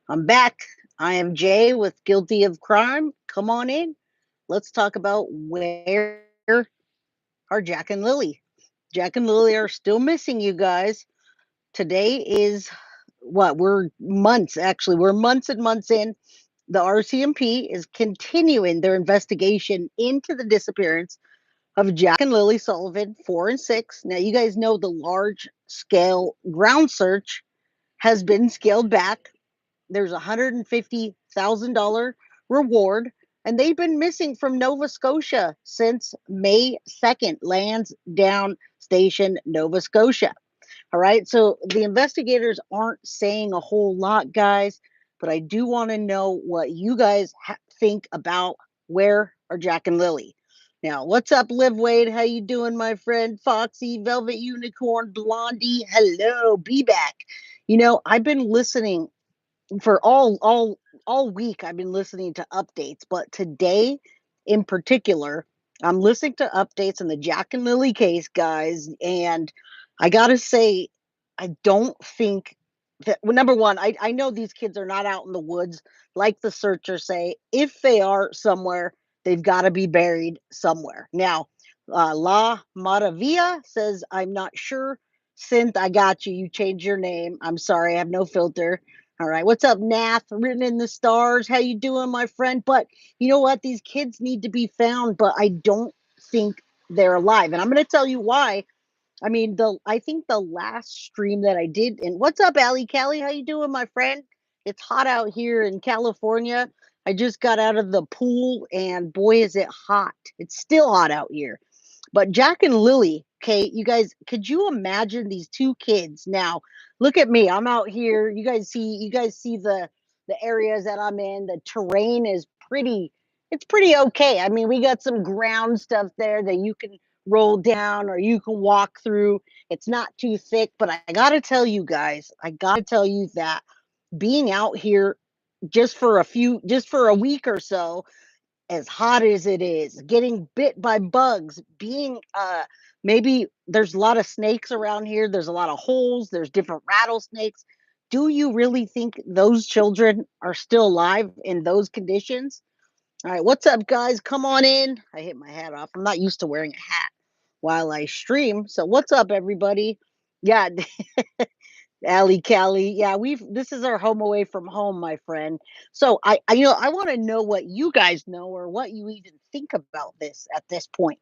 I'm back. I am Jay with Guilty of Crime. Come on in. Let's talk about where are Jack and Lily. Jack and Lily are still missing, you guys. Today is what? We're months and months in. The RCMP is continuing their investigation into the disappearance of Jack and Lily Sullivan, 4 and 6. Now, you guys know the large scale ground search has been scaled back. There's a $150,000 reward, and they've been missing from Nova Scotia since May 2nd, Lansdowne Station, Nova Scotia. All right, so the investigators aren't saying a whole lot, guys, but I do want to know what you guys think about where are Jack and Lily. Now, what's up, Liv Wade? How you doing, my friend? Foxy, Velvet Unicorn, Blondie, hello, be back. I've been listening for all week. I've been listening to updates, but today in particular, I'm listening to updates on the Jack and Lily case, guys, and I gotta say, I don't think that, well, number one, I know these kids are not out in the woods like the searchers say. If they are somewhere, they've got to be buried somewhere. Now, La Maravilla says, I'm not sure. Synth, I got you. You changed your name. I'm sorry, I have no filter. All right. What's up, Nath? Written in the stars. How you doing, my friend? But you know what? These kids need to be found, but I don't think they're alive. And I'm going to tell you why. I think the last stream that I did, and what's up, Ali Callie? How you doing, my friend? It's hot out here in California. I just got out of the pool, and boy, is it hot. It's still hot out here. But Jack and Lily, okay, you guys, could you imagine these two kids? Now, look at me. I'm out here. You guys see the areas that I'm in. The terrain is it's pretty okay. I mean, we got some ground stuff there that you can roll down or you can walk through. It's not too thick, but I got to tell you guys, I got to tell you that being out here just for a week or so, as hot as it is, getting bit by bugs, being maybe there's a lot of snakes around here, there's a lot of holes, there's different rattlesnakes. Do you really think those children are still alive in those conditions? All right, what's up, guys? Come on in. I hit my hat off. I'm not used to wearing a hat while I stream. So, what's up, everybody? Yeah, Allie Callie. Yeah, this is our home away from home, my friend. So I want to know what you guys know or what you even think about this at this point.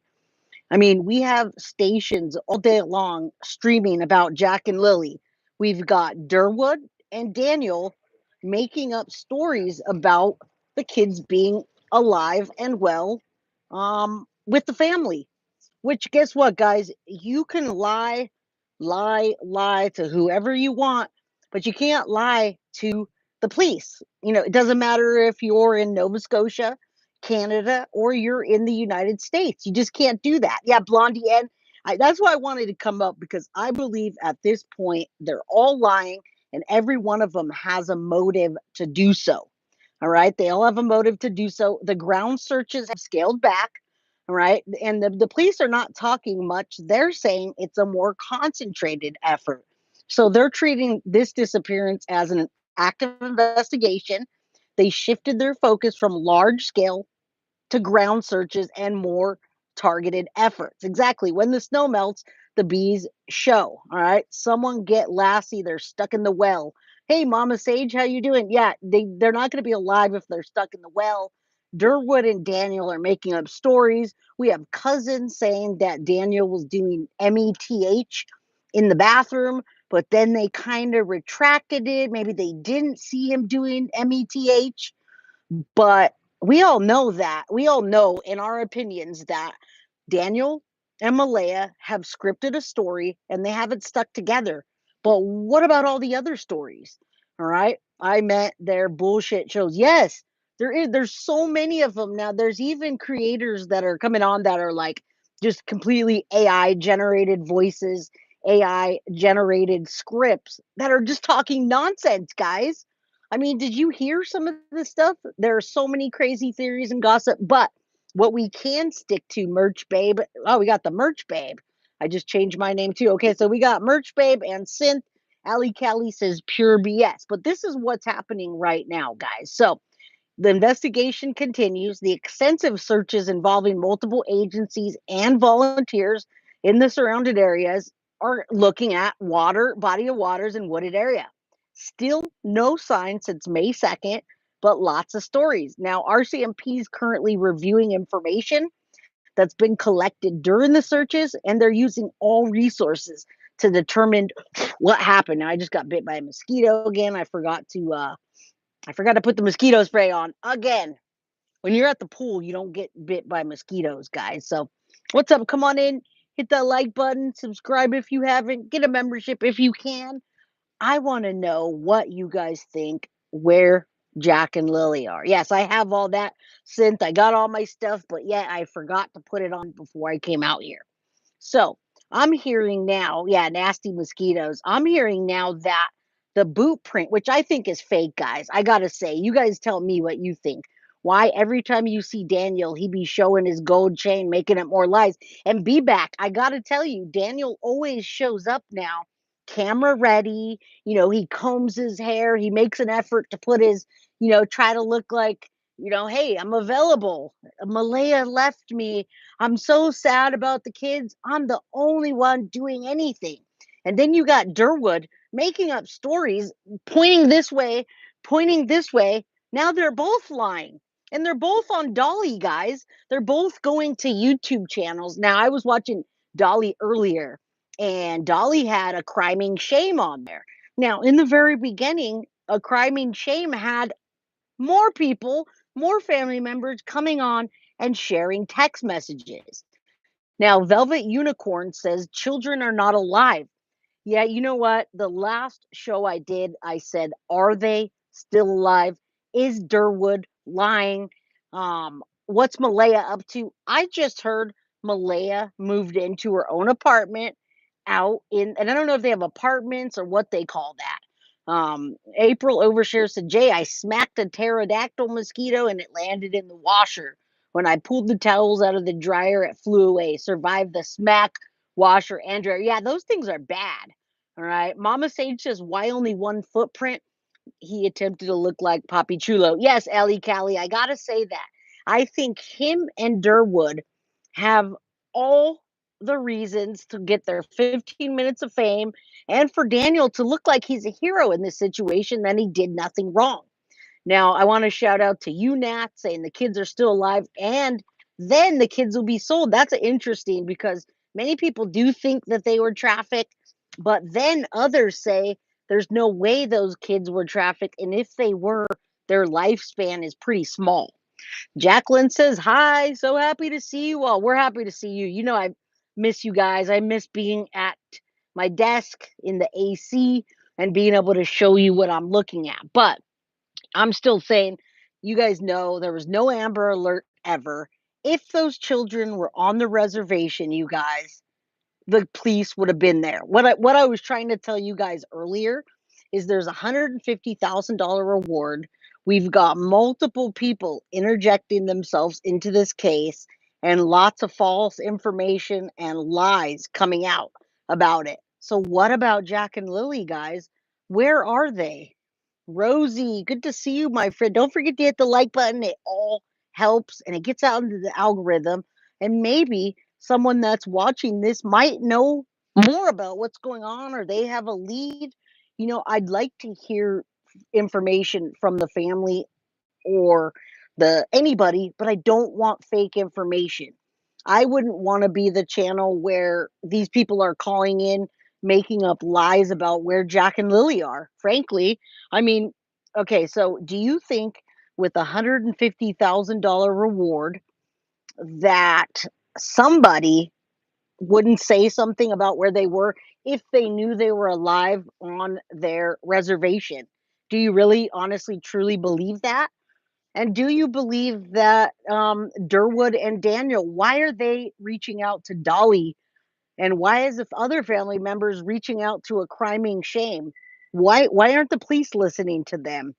I mean, we have stations all day long streaming about Jack and Lily. We've got Durwood and Daniel making up stories about the kids being alive and well, with the family. Which, guess what, guys? You can lie to whoever you want, but you can't lie to the police. It doesn't matter if you're in Nova Scotia, Canada, or you're in the United States. You just can't do that. Yeah, Blondie, and that's why I wanted to come up because I believe at this point they're all lying, and every one of them has a motive to do so. All right, they all have a motive to do so. The ground searches have scaled back. All right. And the police are not talking much. They're saying it's a more concentrated effort. So they're treating this disappearance as an active investigation. They shifted their focus from large scale to ground searches and more targeted efforts. Exactly. When the snow melts, the bees show. All right. Someone get Lassie. They're stuck in the well. Hey, Mama Sage, how you doing? Yeah, they're not going to be alive if they're stuck in the well. Durwood and Daniel are making up stories. We have cousins saying that Daniel was doing METH in the bathroom, but then they kind of retracted it. Maybe they didn't see him doing METH, but we all know in our opinions that Daniel and Malaya have scripted a story and they haven't stuck together. But what about all the other stories? All right. I meant their bullshit shows. Yes, there's so many of them now. There's even creators that are coming on that are like just completely AI generated voices, AI generated scripts that are just talking nonsense, guys. I mean, did you hear some of this stuff? There are so many crazy theories and gossip, but what we can stick to, Merch Babe. Oh, we got the Merch Babe. I just changed my name too. Okay, so we got Merch Babe and Synth Ali Callie says pure BS. But this is what's happening right now, guys. So the investigation continues. The extensive searches involving multiple agencies and volunteers in the surrounded areas are looking at body of waters and wooded area. Still no sign since May 2nd, but lots of stories. Now, RCMP is currently reviewing information that's been collected during the searches, and they're using all resources to determine what happened. Now, I just got bit by a mosquito again. I forgot to put the mosquito spray on again. When you're at the pool, you don't get bit by mosquitoes, guys. So, what's up? Come on in, hit that like button, subscribe if you haven't, get a membership if you can. I want to know what you guys think where Jack and Lily are. Yes, I have all that synth. I got all my stuff, but yet I forgot to put it on before I came out here. So I'm hearing now, yeah, nasty mosquitoes. I'm hearing now that the boot print, which I think is fake, guys. I gotta say, you guys tell me what you think. Why every time you see Daniel, he be showing his gold chain, making up more lies. And be back. I gotta tell you, Daniel always shows up now, camera ready. He combs his hair. He makes an effort to put his, try to look like, hey, I'm available. Malaya left me. I'm so sad about the kids. I'm the only one doing anything. And then you got Durwood making up stories, pointing this way, pointing this way. Now they're both lying. And they're both on Dolly, guys. They're both going to YouTube channels. Now, I was watching Dolly earlier, and Dolly had a criming shame on there. Now, in the very beginning, a criming shame had more people, more family members coming on and sharing text messages. Now, Velvet Unicorn says children are not alive. Yeah, you know what? The last show I did, I said, are they still alive? Is Durwood lying? What's Malaya up to? I just heard Malaya moved into her own apartment out in, and I don't know if they have apartments or what they call that. April Overshare said, Jay, I smacked a pterodactyl mosquito and it landed in the washer. When I pulled the towels out of the dryer, it flew away. Survived the smack, washer, and dryer. Yeah, those things are bad. All right. Mama Sage says, why only one footprint? He attempted to look like Poppy Chulo. Yes, Ellie Callie, I gotta say that. I think him and Durwood have all the reasons to get their 15 minutes of fame and for Daniel to look like he's a hero in this situation, then he did nothing wrong. Now, I want to shout out to you, Nat, saying the kids are still alive and then the kids will be sold. That's interesting because many people do think that they were trafficked, but then others say there's no way those kids were trafficked. And if they were, their lifespan is pretty small. Jacqueline says, hi, so happy to see you all. We're happy to see you. I miss you guys. I miss being at my desk in the AC and being able to show you what I'm looking at. But I'm still saying, you guys know there was no Amber Alert ever. If those children were on the reservation, you guys, the police would have been there. What I was trying to tell you guys earlier is there's $150,000 reward. We've got multiple people interjecting themselves into this case and lots of false information and lies coming out about it. So what about Jack and Lily, guys? Where are they? Rosie, good to see you, my friend. Don't forget to hit the like button. It all helps and it gets out into the algorithm. And maybe someone that's watching this might know more about what's going on or they have a lead. I'd like to hear information from the family or the anybody, but I don't want fake information. I wouldn't want to be the channel where these people are calling in making up lies about where Jack and Lily are. Frankly, I mean, okay, so do you think with a $150,000 reward that somebody wouldn't say something about where they were if they knew they were alive on their reservation? Do you really honestly truly believe that? And do you believe that Durwood and Daniel, why are they reaching out to Dolly? And why is if other family members reaching out to a criming shame? Why aren't the police listening to them?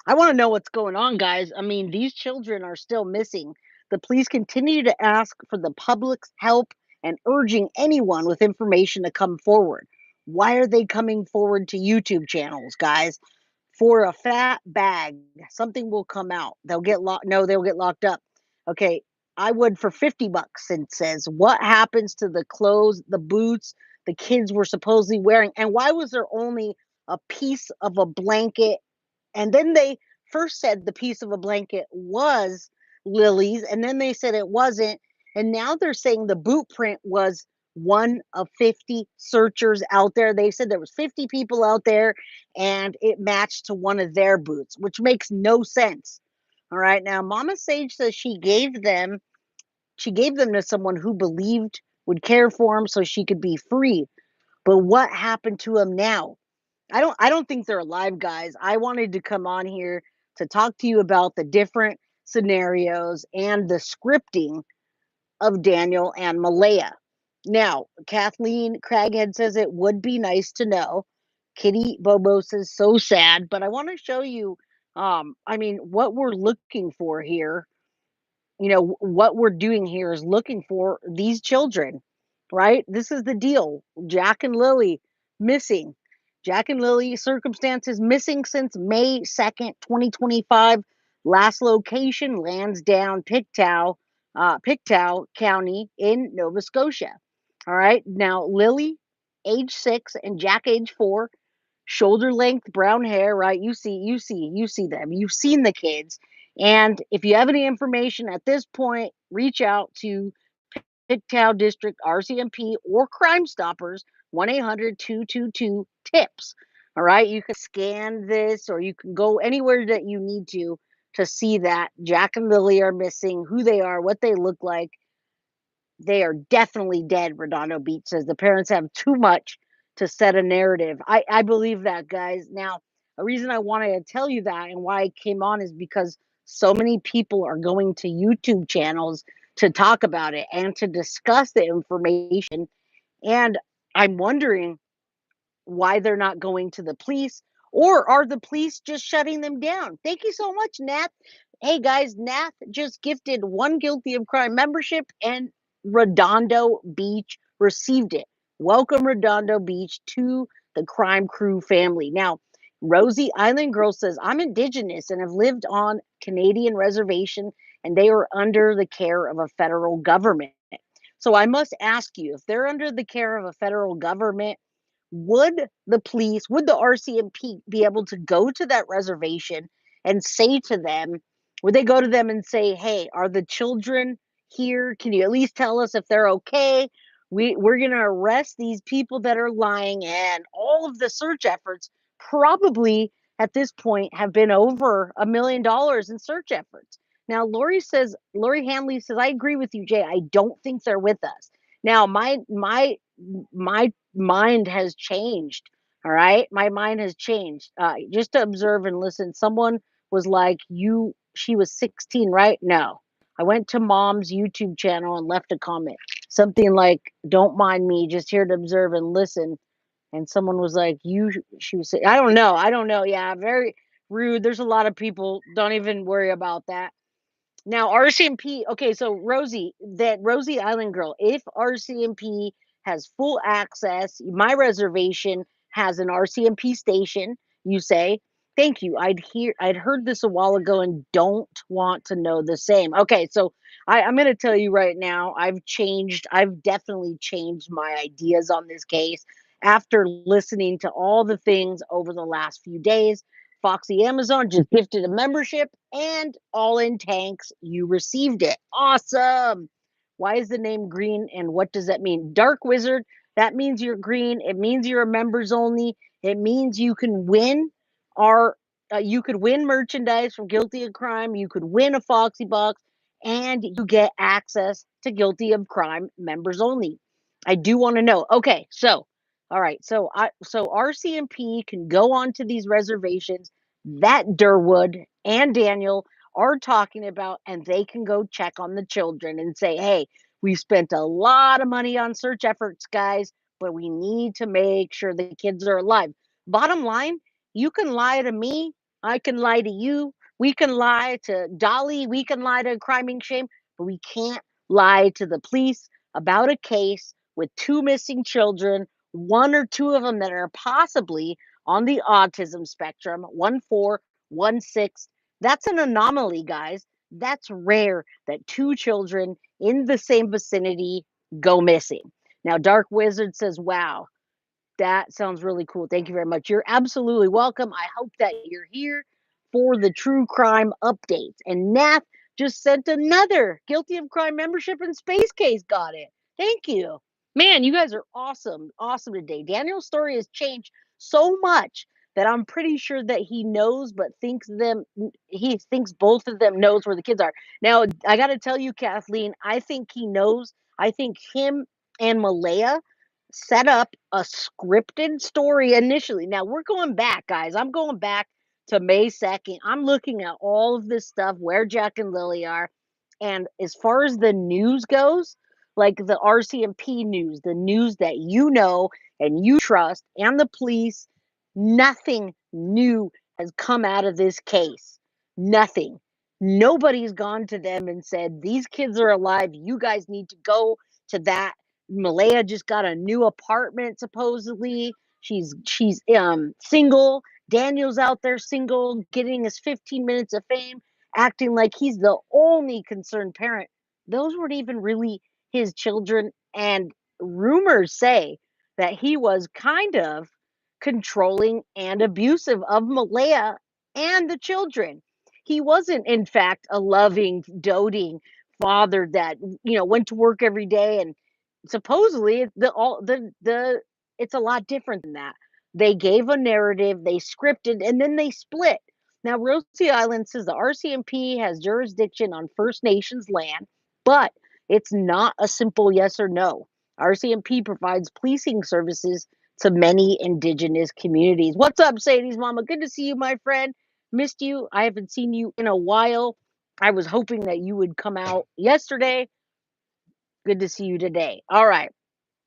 I want to know what's going on, guys. I mean, these children are still missing. The police continue to ask for the public's help and urging anyone with information to come forward. Why are they coming forward to YouTube channels, guys? For a fat bag, something will come out. They'll get locked. No, they'll get locked up. Okay, I would for 50 bucks. It says, what happens to the clothes, the boots the kids were supposedly wearing? And why was there only a piece of a blanket? And then they first said the piece of a blanket was Lily's, and then they said it wasn't. And now they're saying the boot print was one of 50 searchers out there. They said there was 50 people out there and it matched to one of their boots, which makes no sense. All right. Now Mama Sage says she gave them to someone who believed would care for him so she could be free. But what happened to him now? I don't think they're alive, guys. I wanted to come on here to talk to you about the different scenarios and the scripting of Daniel and Malaya. Now, Kathleen Craghead says it would be nice to know. Kitty Bobo says so sad, but I want to show you what we're looking for here. What we're doing here is looking for these children, right? This is the deal. Jack and Lily missing. Jack and Lily circumstances missing since May 2nd, 2025. Last location, Lansdowne, Pictou County in Nova Scotia. All right. Now, Lily, age 6, and Jack, age 4, shoulder length brown hair, right? You see them. You've seen the kids. And if you have any information at this point, reach out to Pictou District RCMP or Crime Stoppers, 1-800-222-TIPS. All right, you can scan this or you can go anywhere that you need to see that Jack and Lily are missing, who they are, what they look like. They are definitely dead, Redondo Beach says. The parents have too much to set a narrative. I believe that, guys. Now, a reason I wanted to tell you that and why I came on is because so many people are going to YouTube channels to talk about it and to discuss the information. And I'm wondering why they're not going to the police, or are the police just shutting them down? Thank you so much, Nat. Hey guys, Nat just gifted one Guilty of Crime membership and Redondo Beach received it. Welcome, Redondo Beach, to the Crime Crew family. Now, Rosie Island Girl says, I'm Indigenous and have lived on Canadian reservation, and they are under the care of a federal government. So I must ask you, if they're under the care of a federal government, would the RCMP be able to go to that reservation and say to them, would they go to them and say, hey, are the children here? Can you at least tell us if they're okay? We're going to arrest these people that are lying. And all of the search efforts probably at this point have been over $1 million in search efforts. Now, Lori Hanley says, I agree with you, Jay. I don't think they're with us. Now, my mind has changed. All right. My mind has changed. Just to observe and listen. Someone was like, she was 16, right? No. I went to mom's YouTube channel and left a comment. Something like, don't mind me, just here to observe and listen. And someone was like, she was, I don't know. I don't know. Yeah. Very rude. There's a lot of people. Don't even worry about that. Now RCMP, okay, so Rosie Island Girl, if RCMP has full access, my reservation has an RCMP station, you say, thank you. I'd heard this a while ago and don't want to know the same. Okay, so I'm gonna tell you right now, I've definitely changed my ideas on this case after listening to all the things over the last few days. Foxy Amazon just gifted a membership and all in tanks, you received it. Awesome. Why is the name green and what does that mean? Dark Wizard, that means you're green. It means you're a members only. It means you can win our you could win merchandise from Guilty of Crime, you could win a Foxy box, and you get access to Guilty of Crime members only. I do want to know. Okay, so all right, so RCMP can go onto these reservations that Durwood and Daniel are talking about, and they can go check on the children and say, hey, we spent a lot of money on search efforts, guys, but we need to make sure the kids are alive. Bottom line, you can lie to me, I can lie to you, we can lie to Dolly, we can lie to Crime Inc. Shame, but we can't lie to the police about a case with 2 missing children, one or two of them that are possibly on the autism spectrum, 1 4, 1 6. That's an anomaly, guys. That's rare that two children in the same vicinity go missing. Now, Dark Wizard says, wow, that sounds really cool. Thank you very much. You're absolutely welcome. I hope that you're here for the true crime updates. And Nath just sent another Guilty of Crime membership and Space Case got it. Thank you. Man, you guys are awesome. Awesome today. Daniel's story has changed so much that I'm pretty sure that he knows, but he thinks both of them knows where the kids are. Now, I got to tell you, Kathleen, I think he knows. I think him and Malaya set up a scripted story initially. Now we're going back, guys. I'm going back to May 2nd. I'm looking at all of this stuff, where Jack and Lily are. And as far as the news goes, like the RCMP news, the news that you know and you trust, and the police, nothing new has come out of this case. Nothing. Nobody's gone to them and said, these kids are alive. You guys need to go to that. Malaya just got a new apartment supposedly. She's single. Daniel's out there single, getting his 15 minutes of fame, acting like he's the only concerned parent. Those weren't even really his children, and rumors say that he was kind of controlling and abusive of Malaya and the children. He wasn't, in fact, a loving, doting father that went to work every day. And supposedly the it's a lot different than that. They gave a narrative, they scripted, and then they split. Now, Rosie Island says the RCMP has jurisdiction on First Nations land, but it's not a simple yes or no. RCMP provides policing services to many indigenous communities. What's up, Sadie's mama? Good to see you, my friend. Missed you. I haven't seen you in a while. I was hoping that you would come out yesterday. Good to see you today. All right.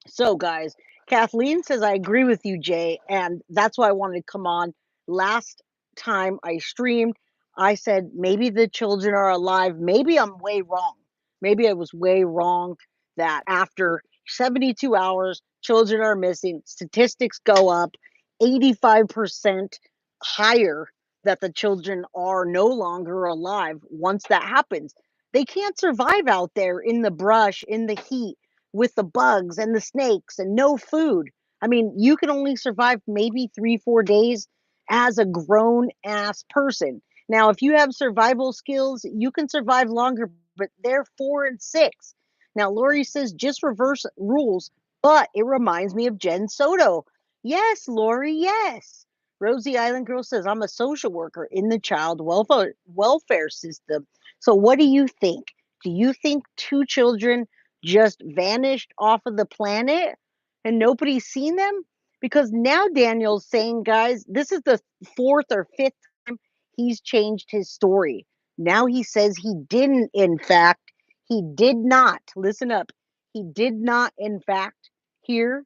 So, guys, Kathleen says, I agree with you, Jay. And that's why I wanted to come on. Last time I streamed, I said maybe the children are alive. Maybe I'm way wrong. Maybe I was way wrong that after 72 hours, children are missing. Statistics go up 85% higher that the children are no longer alive once that happens. They can't survive out there in the brush, in the heat, with the bugs and the snakes and no food. I mean, you can only survive maybe 3, 4 days as a grown ass person. Now, if you have survival skills, you can survive longer, but they're 4 and 6. Now, Lori says just reverse rules, but it reminds me of Jen Soto. Yes, Lori, yes. Rosie Island Girl says, I'm a social worker in the child welfare system. So, what do you think? Do you think two children just vanished off of the planet and nobody's seen them? Because now Daniel's saying, guys, this is the fourth or fifth time he's changed his story. Now he says he didn't, in fact, he did not, listen up, he did not, in fact, hear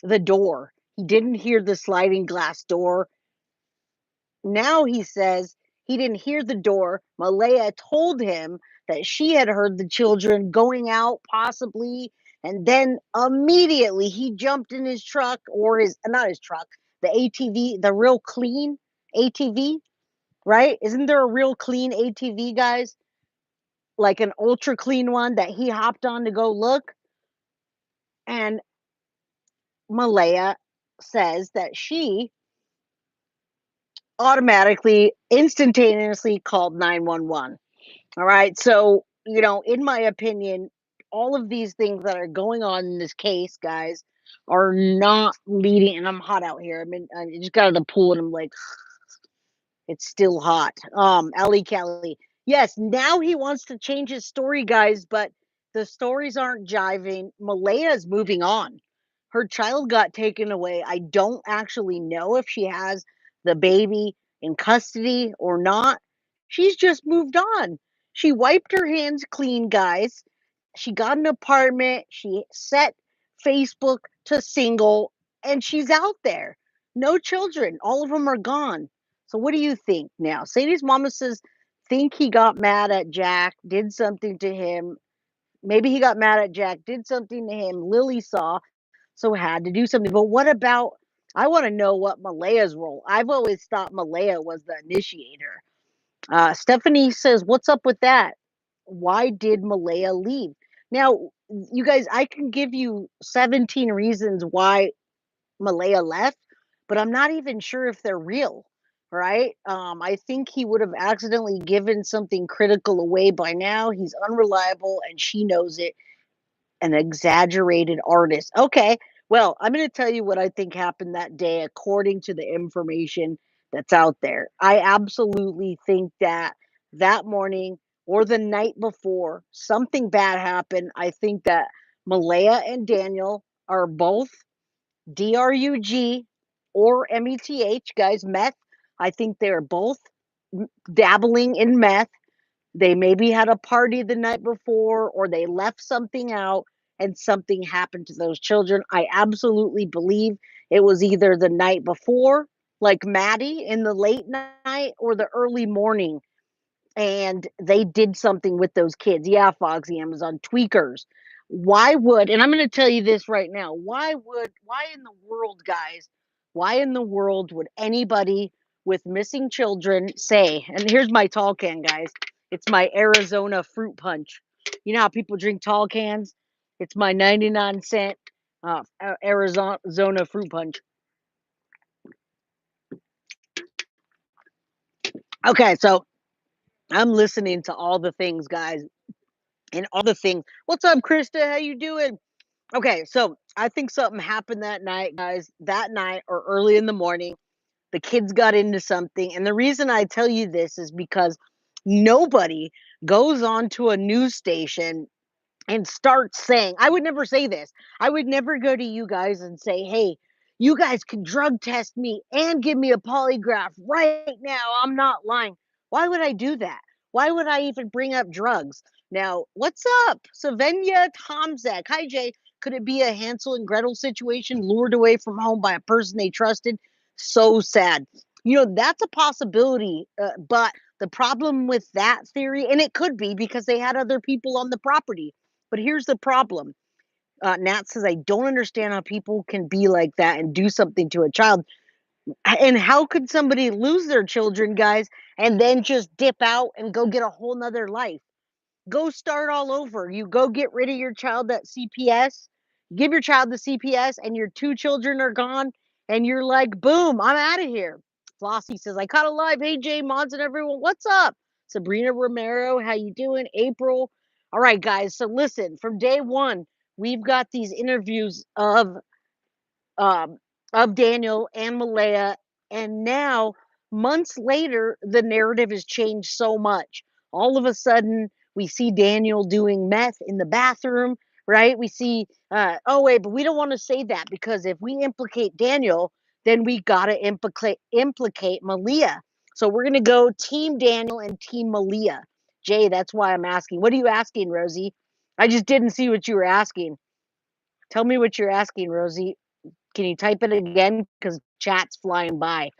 the door. He didn't hear the sliding glass door. Now he says he didn't hear the door. Malaya told him that she had heard the children going out, possibly, and then immediately he jumped in his truck, or his not his truck, the ATV, the real clean ATV, right? Isn't there a real clean ATV, guys? Like an ultra clean one that he hopped on to go look. And Malaya says that she automatically, instantaneously called 911. All right. So, in my opinion, all of these things that are going on in this case, guys, are not leading. And I'm hot out here. I mean, I just got out of the pool and I'm like, it's still hot. Ellie Kelly. Yes, now he wants to change his story, guys, but the stories aren't jiving. Malaya is moving on. Her child got taken away. I don't actually know if she has the baby in custody or not. She's just moved on. She wiped her hands clean, guys. She got an apartment. She set Facebook to single, and she's out there. No children. All of them are gone. So what do you think now? Sadie's mama says, think he got mad at Jack, did something to him. Maybe he got mad at Jack, did something to him. Lily saw. so had to do something. But what about, I want to know what Malaya's role. I've always thought Malaya was the initiator. Stephanie says, "What's up with that? Why did Malaya leave?" Now, you guys, I can give you 17 reasons why Malaya left, but I'm not even sure if they're real, right? I think he would have accidentally given something critical away by now. He's unreliable and she knows it. An exaggerated artist. Okay, well, I'm going to tell you what I think happened that day according to the information that's out there. I absolutely think that that morning or the night before, something bad happened. I think that Malaya and Daniel are both DRUG or METH, guys, meth. I think they're both dabbling in meth. They maybe had a party the night before or they left something out and something happened to those children. I absolutely believe it was either the night before, like Maddie in the late night, or the early morning, and they did something with those kids. Yeah, Foxy Amazon tweakers. Why would, and I'm going to tell you this right now. Why in the world, guys? Why in the world would anybody with missing children say, and here's my tall can, guys. It's my Arizona fruit punch. You know how people drink tall cans? It's my 99 cent Arizona fruit punch. Okay, so I'm listening to all the things, guys, and all the things. What's up, Krista? How you doing? Okay, so I think something happened that night, guys. That night or early in the morning, the kids got into something. And the reason I tell you this is because nobody goes on to a news station and start saying, I would never say this. I would never go to you guys and say, "Hey, you guys can drug test me and give me a polygraph right now. I'm not lying." Why would I do that? Why would I even bring up drugs? Now, what's up? Savenya Tomzak. Hi, Jay. Could it be a Hansel and Gretel situation, lured away from home by a person they trusted? So sad. That's a possibility. But the problem with that theory, and it could be because they had other people on the property, but here's the problem. Nat says, I don't understand how people can be like that and do something to a child. And how could somebody lose their children, guys, and then just dip out and go get a whole nother life? Go start all over. You go get rid of your child at CPS, give your child the CPS, and your two children are gone, and you're like, boom, I'm out of here. Flossie says, I caught a live. Hey, Jay, Mods, and everyone, what's up? Sabrina Romero, how you doing? April. All right, guys. So listen, from day one, we've got these interviews um, of Daniel and Malaya. And now, months later, the narrative has changed so much. All of a sudden, we see Daniel doing meth in the bathroom, right? We see, oh, wait, but we don't want to say that because if we implicate Daniel, then we got to implicate Malia. So we're going to go Team Daniel and Team Malia. Jay, that's why I'm asking. What are you asking, Rosie? I just didn't see what you were asking. Tell me what you're asking, Rosie. Can you type it again? Because chat's flying by.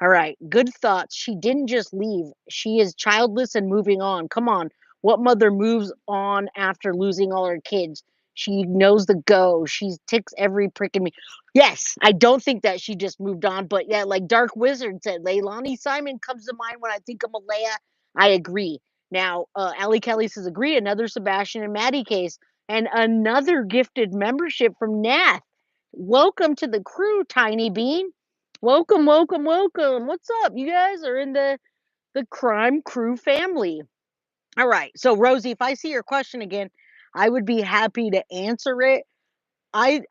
All right. Good thoughts. She didn't just leave. She is childless and moving on. Come on. What mother moves on after losing all her kids? She knows the go. She ticks every prick in me. Yes, I don't think that she just moved on, but yeah, like Dark Wizard said, Leilani Simon comes to mind when I think of Malaya. I agree. Now, Ali Kelly says agree. Another Sebastian and Maddie case, and another gifted membership from Nath. Welcome to the crew, Tiny Bean. Welcome, welcome, welcome. What's up? You guys are in the crime crew family. All right. So Rosie, if I see your question again, I would be happy to answer it. I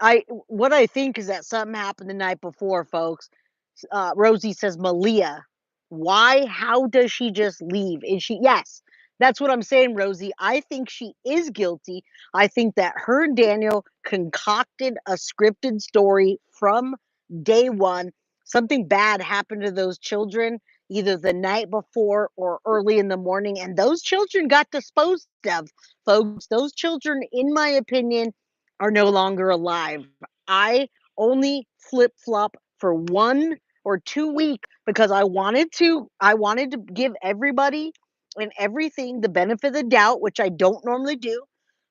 what I think is that something happened the night before, folks. Rosie says Malia. Why? How does she just leave? Is she? Yes, that's what I'm saying, Rosie. I think she is guilty. I think that her and Daniel concocted a scripted story from day one. Something bad happened to those children either the night before or early in the morning, and those children got disposed of, folks. Those children, in my opinion, are no longer alive. I only flip flop for 1 or 2 weeks because I wanted to give everybody and everything the benefit of the doubt, which I don't normally do.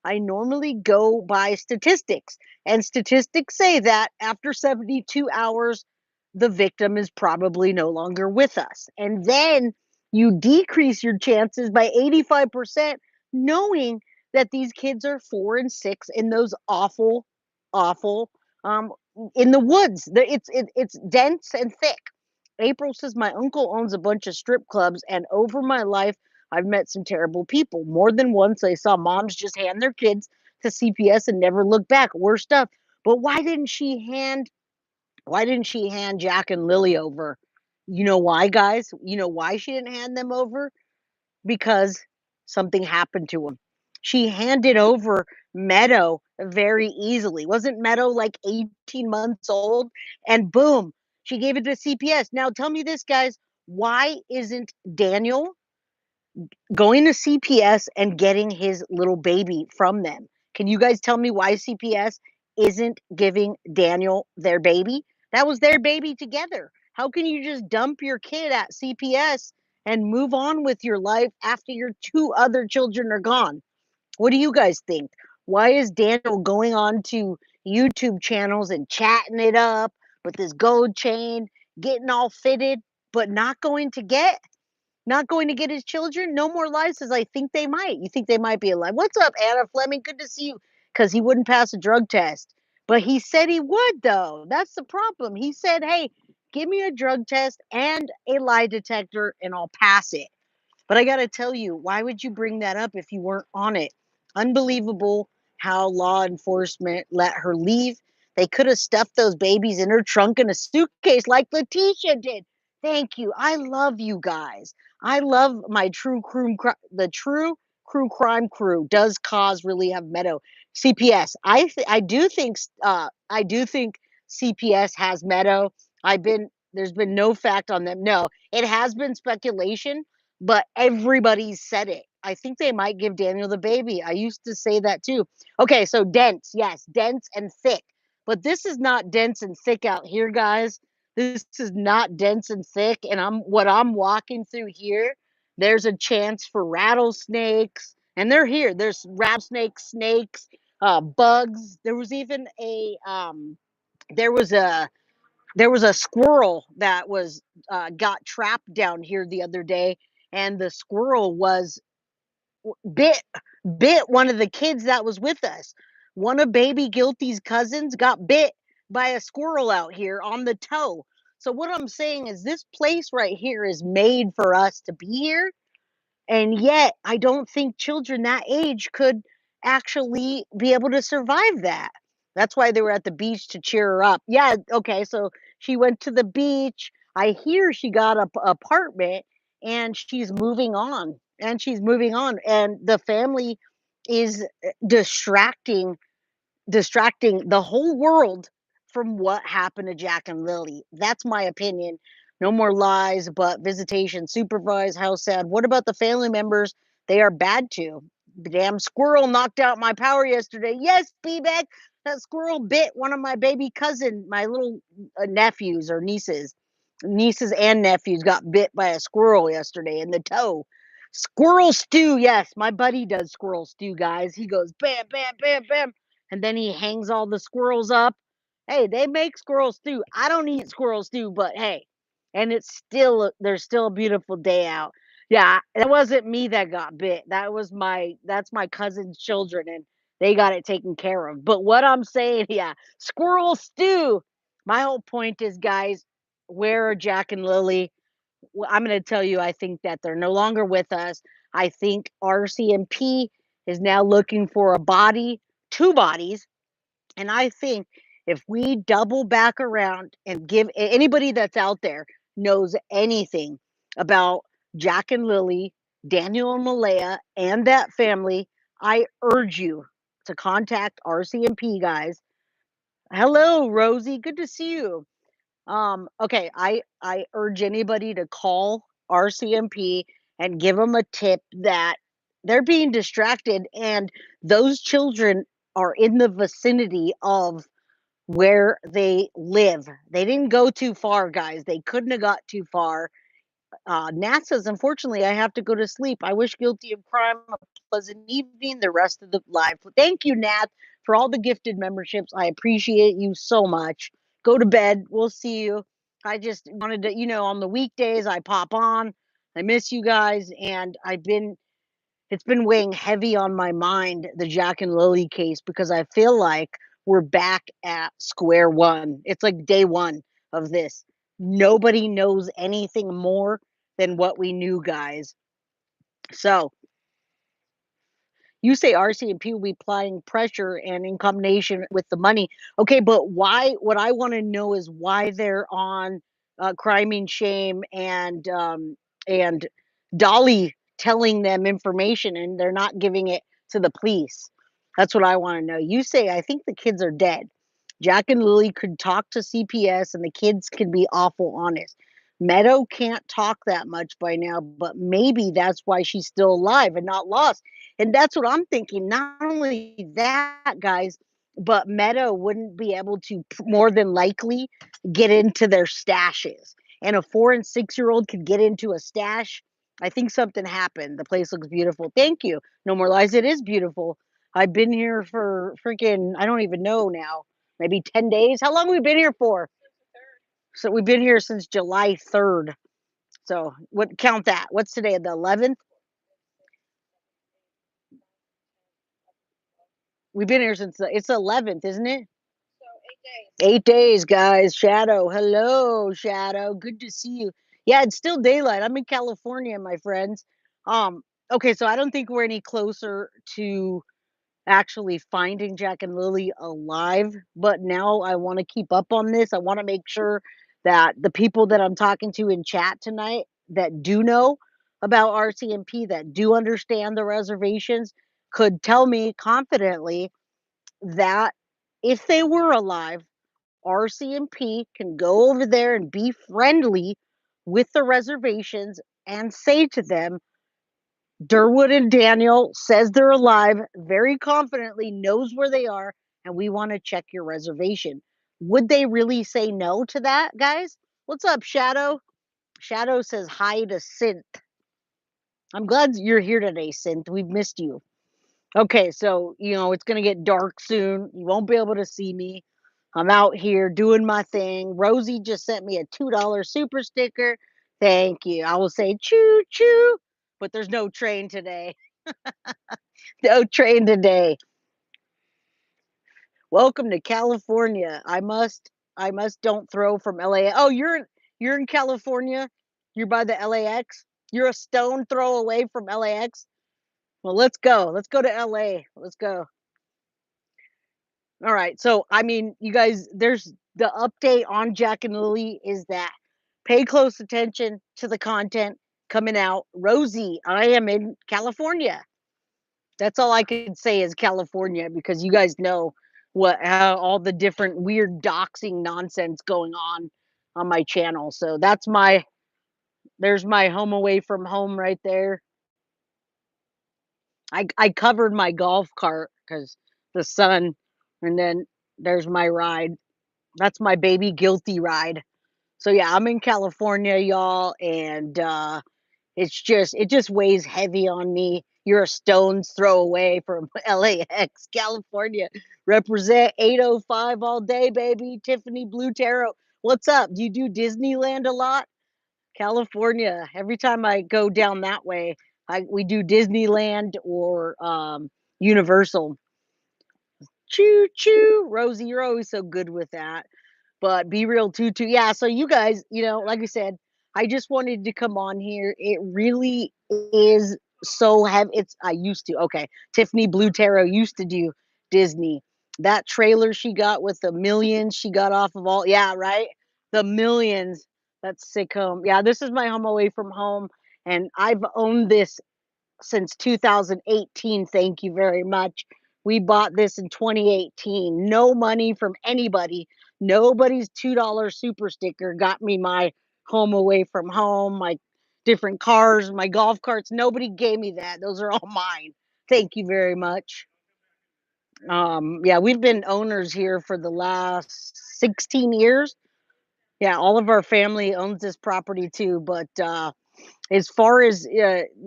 I normally go by statistics, and statistics say that after 72 hours, the victim is probably no longer with us. And then you decrease your chances by 85%, knowing that these kids are 4 and 6 in those awful, awful, um, in the woods. It's dense and thick. April says my uncle owns a bunch of strip clubs, and over my life, I've met some terrible people. More than once, I saw moms just hand their kids to CPS and never look back. Worse stuff. But why didn't she hand Jack and Lily over? You know why, guys? You know why she didn't hand them over? Because something happened to him. She handed over Meadow very easily. Wasn't Meadow like 18 months old? And boom, she gave it to CPS. Now tell me this, guys. Why isn't Daniel going to CPS and getting his little baby from them? Can you guys tell me why CPS isn't giving Daniel their baby? That was their baby together. How can you just dump your kid at CPS and move on with your life after your two other children are gone? What do you guys think? Why is Daniel going on to YouTube channels and chatting it up with his gold chain, getting all fitted, but not going to get his children? No more lives, as I think they might. You think they might be alive? What's up, Anna Fleming? Good to see you. Because he wouldn't pass a drug test. But he said he would, though. That's the problem. He said, hey, give me a drug test and a lie detector, and I'll pass it. But I got to tell you, why would you bring that up if you weren't on it? Unbelievable how law enforcement let her leave. They could have stuffed those babies in her trunk in a suitcase like Letitia did. Thank you. I love you guys. I love my true crew, the true crew crime crew does cause really have Meadow. CPS. I do think CPS has Meadow. There's been no fact on them. No, it has been speculation, but everybody's said it. I think they might give Daniel the baby. I used to say that too. Okay, so dense, yes, dense and thick. But this is not dense and thick out here, guys. This is not dense and thick. And I'm walking through here. There's a chance for rattlesnakes, and they're here. There's rattlesnakes, snakes, bugs. There was a there was a squirrel that was got trapped down here the other day, and the squirrel was bit bit one of the kids that was with us. One of baby Guilty's cousins got bit by a squirrel out here on the toe. So what I'm saying is this place right here is made for us to be here, and yet, I don't think children that age could actually be able to survive that. That's why they were at the beach to cheer her up. Yeah, okay, so she went to the beach. I hear she got a apartment, and she's moving on. And she's moving on. And the family is distracting the whole world from what happened to Jack and Lily. That's my opinion. No more lies, but visitation supervised. How sad. What about the family members they are bad to? The damn squirrel knocked out my power yesterday. Yes, B-Bag. That squirrel bit one of my baby cousin, my little nephews or nieces. Nieces and nephews got bit by a squirrel yesterday in the toe. Squirrel stew. Yes, my buddy does squirrel stew, guys. He goes bam, bam, bam, bam, and then he hangs all the squirrels up. Hey, they make squirrel stew. I don't eat squirrel stew, but hey, and there's still a beautiful day out. Yeah, it wasn't me that got bit. That's my cousin's children, and they got it taken care of. But what I'm saying, yeah, squirrel stew. My whole point is, guys, where are Jack and Lily? Well, I'm going to tell you, I think that they're no longer with us. I think RCMP is now looking for a body, two bodies. And I think if we double back around and give anybody that's out there knows anything about Jack and Lily, Daniel and Malaya, and that family, I urge you to contact RCMP, guys. Hello, Rosie. Good to see you. Okay, I urge anybody to call RCMP and give them a tip that they're being distracted, and those children are in the vicinity of where they live. They didn't go too far, guys. They couldn't have got too far. Nat says, unfortunately, I have to go to sleep. I wish Guilty of Crime a pleasant evening, the rest of the live. Thank you, Nat, for all the gifted memberships. I appreciate you so much. Go to bed. We'll see you. I just wanted to, on the weekdays, I pop on. I miss you guys. And it's been weighing heavy on my mind, the Jack and Lily case, because I feel like we're back at square one. It's like day one of this. Nobody knows anything more than what we knew, guys. So you say RCMP will be applying pressure and in combination with the money. Okay, but why? What I want to know is why they're on crime and shame and Dolly telling them information and they're not giving it to the police. That's what I want to know. You say I think the kids are dead. Jack and Lily could talk to CPS and the kids could be awful honest. Meadow can't talk that much by now, but maybe that's why she's still alive and not lost. And that's what I'm thinking. Not only that, guys, but Meadow wouldn't be able to more than likely get into their stashes. And a 4 and 6 year old could get into a stash. I think something happened. The place looks beautiful. Thank you. No more lies. It is beautiful. I've been here for freaking, I don't even know now, maybe 10 days. How long have we been here for? So we've been here since July 3rd. So what count that? What's today? The 11th? We've been here since it's the 11th, isn't it? 8 days, guys. Shadow. Hello, Shadow. Good to see you. Yeah, it's still daylight. I'm in California, my friends. Okay, so I don't think we're any closer to actually finding Jack and Lily alive, but now I want to keep up on this. I want to make sure that the people that I'm talking to in chat tonight that do know about RCMP, that do understand the reservations, could tell me confidently that if they were alive, RCMP can go over there and be friendly with the reservations and say to them, Durwood and Daniel says they're alive, very confidently knows where they are, and we want to check your reservation. Would they really say no to that, guys? What's up, Shadow? Shadow says hi to Synth. I'm glad you're here today, Synth. We've missed you. Okay, so it's gonna get dark soon. You won't be able to see me. I'm out here doing my thing. Rosie just sent me a $2 super sticker. Thank you. I will say choo choo, but there's no train today. No train today. Welcome to California. I must don't throw from LA. Oh, you're in California. You're by the LAX. You're a stone throw away from LAX. Well, let's go. Let's go to LA. Let's go. All right. So, I mean, you guys, there's the update on Jack and Lily is that pay close attention to the content coming out. Rosie, I am in California. That's all I can say is California because you guys know how all the different weird doxing nonsense going on my channel. So there's my home away from home right there. I covered my golf cart because the sun, and then there's my ride. That's my baby guilty ride. So yeah, I'm in California, y'all, and it just weighs heavy on me. You're a stone's throw away from LAX, California. Represent 805 all day, baby. Tiffany Blue Tarot. What's up? Do you do Disneyland a lot? California. Every time I go down that way, we do Disneyland or Universal. Choo choo. Rosie, you're always so good with that. But Be Real Tutu. Yeah, so you guys, like I said, I just wanted to come on here. It really is so heavy. I used to. Okay. Tiffany Blue Tarot used to do Disney. That trailer she got with the millions she got off of all, yeah, right? The millions. That's sick home. Yeah, this is my home away from home. And I've owned this since 2018. Thank you very much. We bought this in 2018. No money from anybody. Nobody's $2 super sticker got me my home away from home, my different cars, my golf carts. Nobody gave me that. Those are all mine. Thank you very much. Yeah, we've been owners here for the last 16 years. Yeah, all of our family owns this property too, but As far as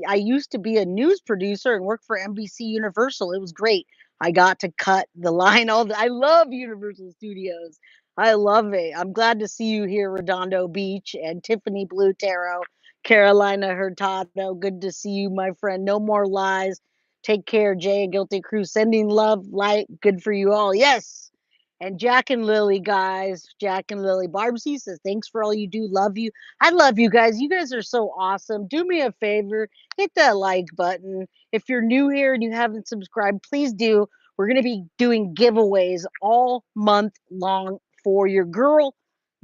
I used to be a news producer and work for NBC Universal. It was great. I got to cut the line. I love Universal Studios. I love it. I'm glad to see you here, Redondo Beach and Tiffany Blue Tarot, Carolina Hurtado. Good to see you, my friend. No more lies. Take care, Jay and Guilty Crew. Sending love, light. Good for you all. Yes. And Jack and Lily, guys. Jack and Lily. Barb C says, thanks for all you do. Love you. I love you guys. You guys are so awesome. Do me a favor, hit that like button. If you're new here and you haven't subscribed, please do. We're going to be doing giveaways all month long for your girl,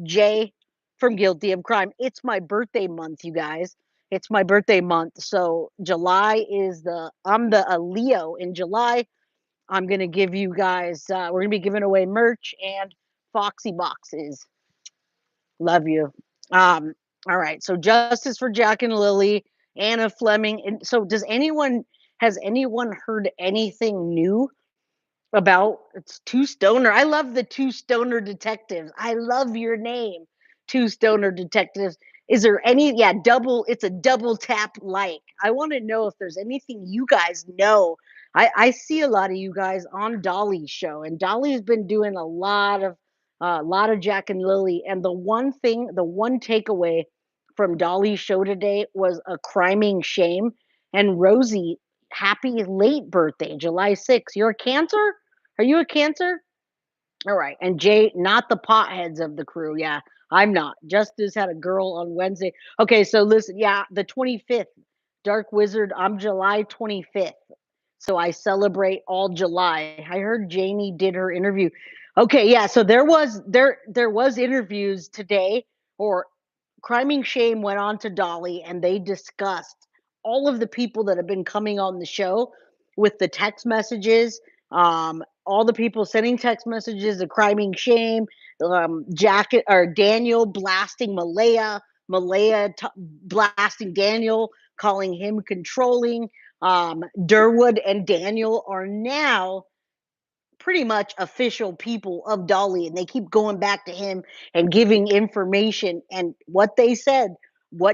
Jay from Guilty of Crime. It's my birthday month, you guys. It's my birthday month. So July is I'm the a Leo in July. I'm going to give you guys, we're going to be giving away merch and Foxy boxes. Love you. Um, all right. So justice for Jack and Lily, Anna Fleming. And so has anyone heard anything new about it's two stoner? I love the two stoner detectives. I love your name. Two stoner detectives. Is there any it's a double tap like. I want to know if there's anything you guys know. I see a lot of you guys on Dolly's show, and Dolly's been doing a lot of Jack and Lily. And the one takeaway from Dolly's show today was a criming shame. And Rosie, happy late birthday, July 6th. You're a Cancer? Are you a Cancer? All right. And Jay, not the potheads of the crew. Yeah, I'm not. Justice had a girl on Wednesday. Okay, so listen, yeah, the 25th, Dark Wizard, I'm July 25th. So I celebrate all July. I heard Janie did her interview. Okay, yeah, so there was interviews today, or Criming Shame went on to Dolly and they discussed all of the people that have been coming on the show with the text messages, all the people sending text messages, the Criming Shame, Jacket or Daniel blasting Malaya, blasting Daniel, calling him controlling. Durwood and Daniel are now pretty much official people of Dolly, and they keep going back to him and giving information. And what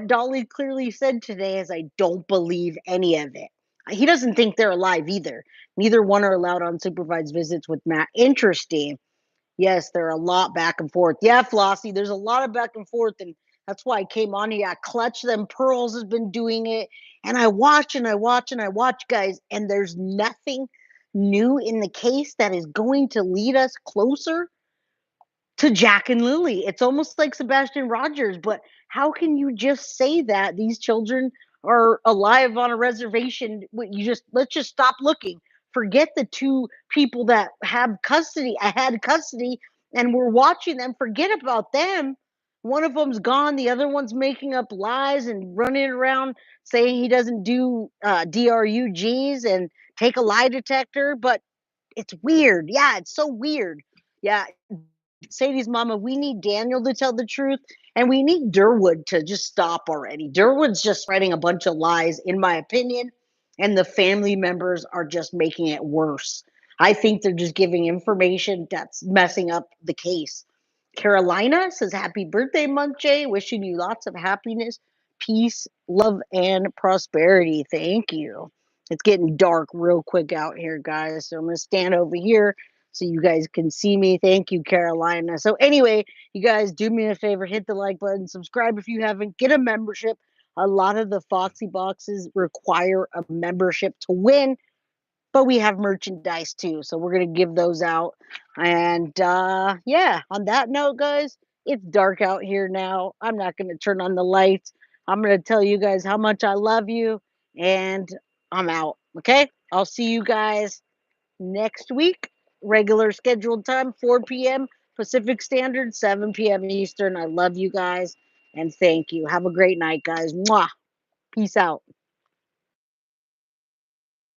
Dolly clearly said today is, I don't believe any of it. He doesn't think they're alive either. Neither one are allowed unsupervised visits with Matt. Interesting. Yes, there are a lot back and forth. Yeah, Flossie, there's a lot of back and forth, and that's why I came on here. Clutch Them Pearls has been doing it, and I watch and I watch and I watch, guys, and there's nothing new in the case that is going to lead us closer to Jack and Lily. It's almost like Sebastian Rogers, but how can you just say that these children are alive on a reservation? Let's just stop looking. Forget the two people that have custody. I had custody and we're watching them. Forget about them. One of them's gone. The other one's making up lies and running around saying he doesn't do DRUGs and take a lie detector. But it's weird. Yeah, it's so weird. Yeah, Sadie's mama, we need Daniel to tell the truth, and we need Durwood to just stop already. Durwood's just spreading a bunch of lies, in my opinion, and the family members are just making it worse. I think they're just giving information that's messing up the case. Carolina says, happy birthday month, Jay. Wishing you lots of happiness, peace, love, and prosperity. Thank you. It's getting dark real quick out here, guys. So I'm going to stand over here so you guys can see me. Thank you, Carolina. So anyway, you guys do me a favor, hit the like button, subscribe if you haven't, get a membership. A lot of the Foxy boxes require a membership to win, but we have merchandise too. So we're going to give those out. And yeah, on that note, guys, it's dark out here now. I'm not going to turn on the lights. I'm going to tell you guys how much I love you, and I'm out. Okay? I'll see you guys next week, regular scheduled time, 4 p.m. Pacific Standard, 7 p.m. Eastern. I love you guys and thank you. Have a great night, guys. Mwah. Peace out.